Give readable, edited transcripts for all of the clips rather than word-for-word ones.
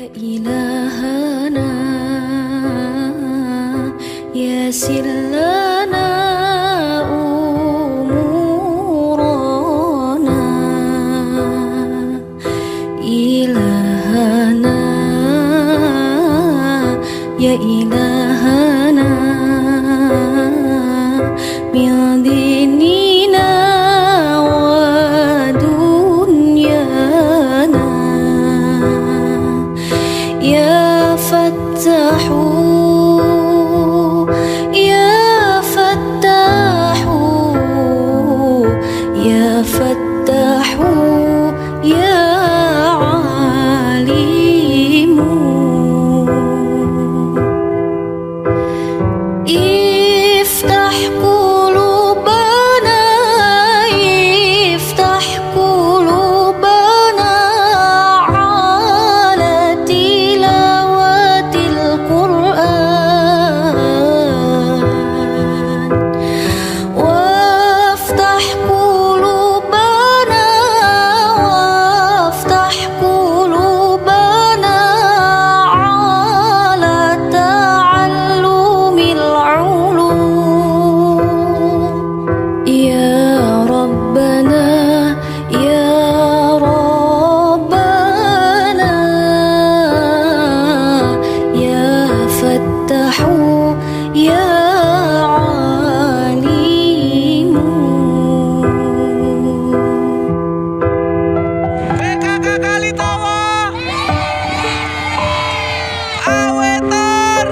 إلهنا يسر لنا أمورنا إلهنا يا إلهنا من ديننا ودنيانا يا فتاح يا فتاح يا فتاح يا عليم افتح قلوبنا افتح قلوبنا على تلاوة القرآن وافتح قلوبنا وافتح قلوبنا على تعلم العلوم يا ربنا يا ربنا يا فتاح يا عليم PKK Kalitawa Awetar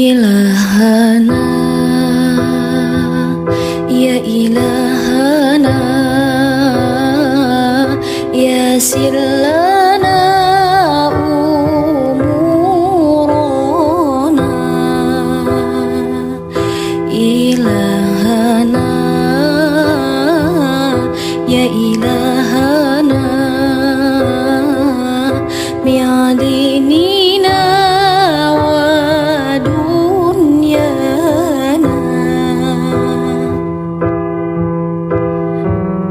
إلهنا يا إلهنا يسر لنا أمورنا إلهنا يا إلهنا من ديننا ودنيانا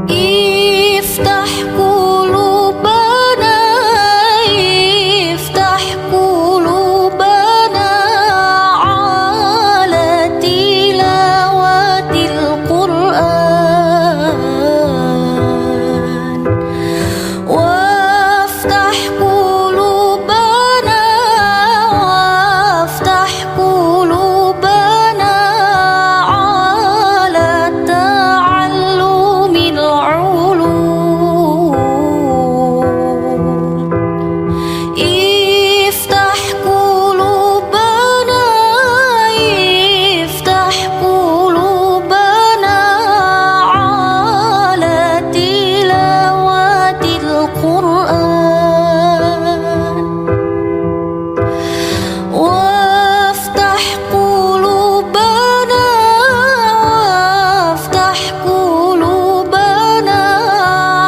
افتح قلوبنا افتح قلوبنا على تلاوة القرآن وافتح قلوبنا وافتح قلوبنا على تعلم العلوم افتح قلوبنا افتح قلوبنا على تلاوة القرآن وافتح قلوبنا وافتح قلوبنا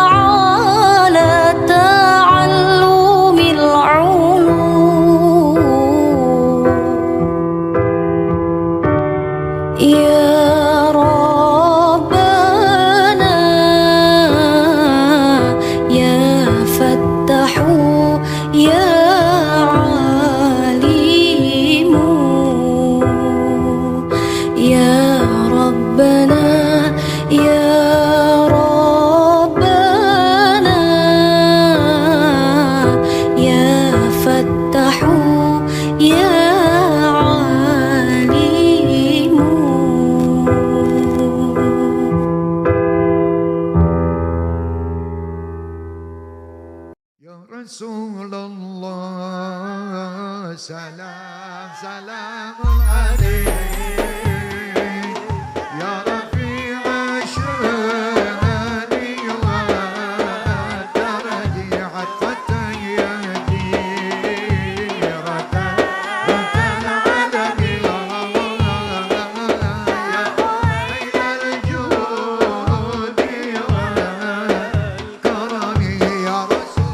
على تعلم العلوم يا ربنا يا فتاح يا عليم يا ربنا يا ربنا يا فتاح يا عليم Ya Rasulullah salam salam alaik ya Rafi'a syurani wa tarji'at fatayati ratan alabil ya khairul judi wal karami ya Rasulullah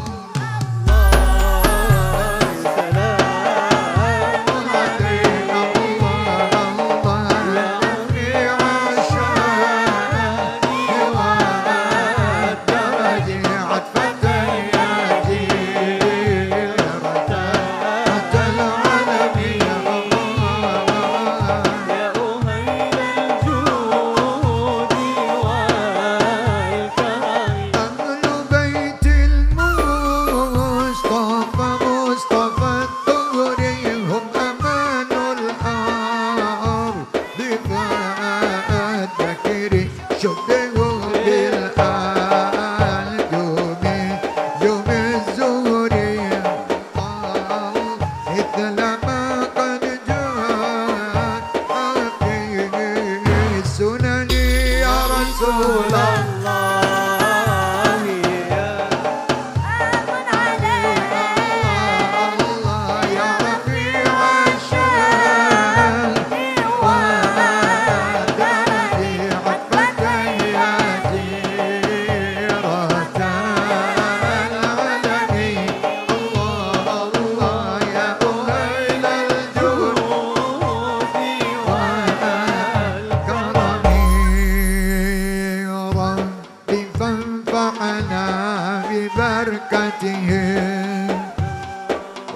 بركتهم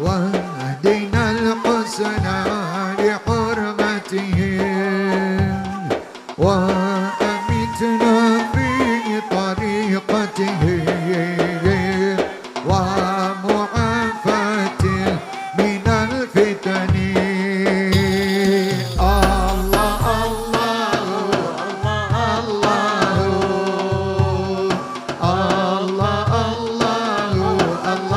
واهدنا الحسنى لحرمتهم وأمتنا في طريقتهم ومعافاة من الفتن. الله الله الله الله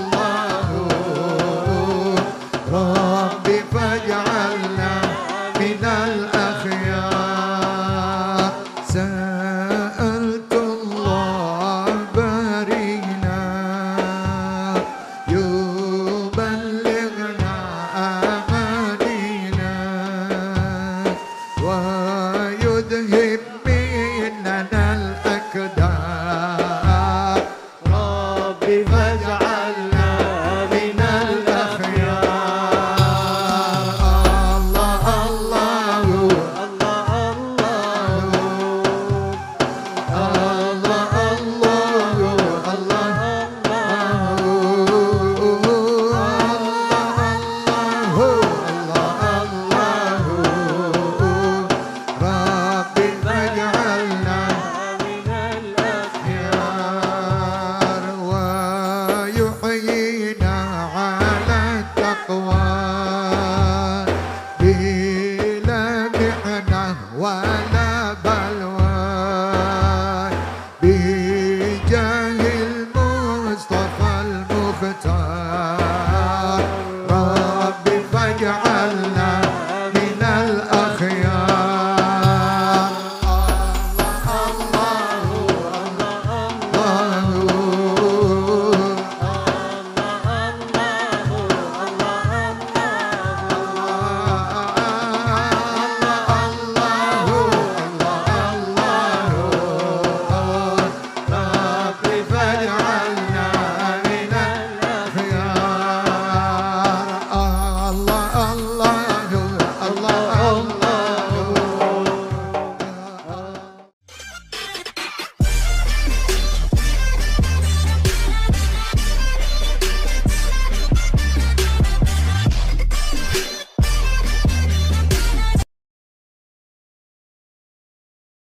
الله ربي فاجعلنا من الأخيار. سألت الله بارينا يبلغنا أمانينا ويذهب مننا الأكدار. ربي فاجعلنا من الأخيار. الله الله ربي فاجعلنا من الأخيار ويحيينا على التقوى بلا محنة ولا بلوى بجاه المصطفى المختار. ربي فاجعلنا